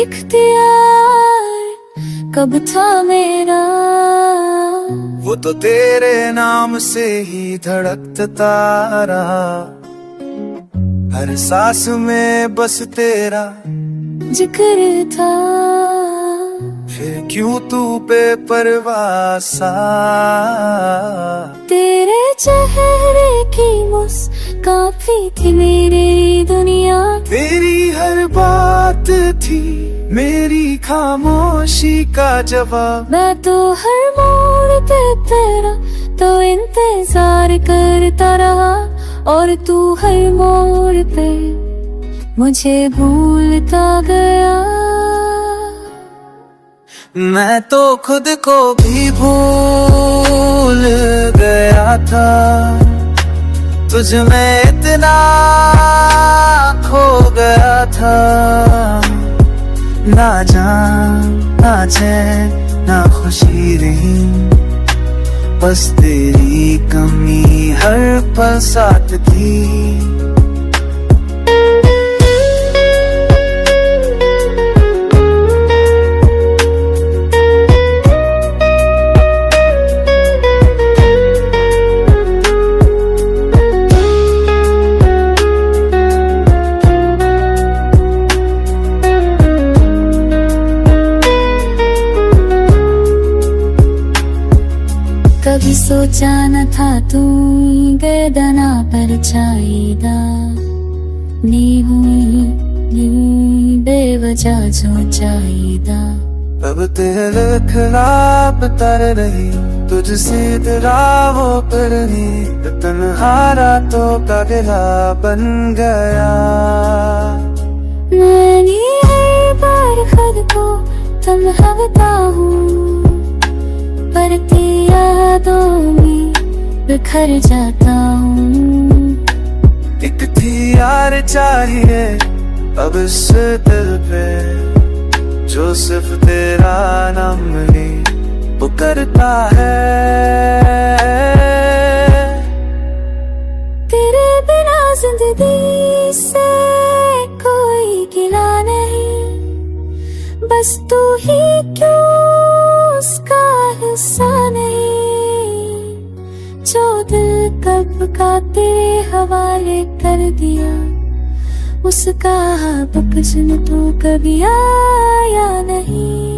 इख्तियार कब था मेरा। वो तो तेरे नाम से ही धड़कता रहा, हर सांस में बस तेरा जिक्र था। फिर क्यों तू बेपरवाह सा। तेरे चेहरे की मुस्कान थी मेरी दुनिया। तेरी हर बात थी मेरी खामोशी का जवाब। मैं तो हर मोड़ पे तेरा तो इंतजार करता रहा, और तू हर मोड़ पे मुझे भूलता गया। मैं तो खुद को भी भूल गया था, तुझ में इतना खो गया था। ना जान ना चैन ना खुशी रही, बस तेरी कमी हर पल साथ थी। कभी सोचा न था तू बेदना पर छाईदा नी हुई नी बेवजह जो चाहिदा। अब तेरे खिलाफ तर रही, तुझसे राहों पर ही तन्हारा तो का गिला बन गया। मैंने हर बार खुद को तन्हा बताऊं, पर यादों में बिखर जाता हूँ। एक थी यार चाहिए अब इस दिल पे, जो सिर्फ तेरा नाम ही पुकारता है। तेरे बिना जिंदगी से कोई गिला नहीं, बस तू ही क्यों उसका हिस्सा नहीं। जो दिल कब का तेरे हवाले कर दिया, उसका बख्शन तो कभी आया नहीं।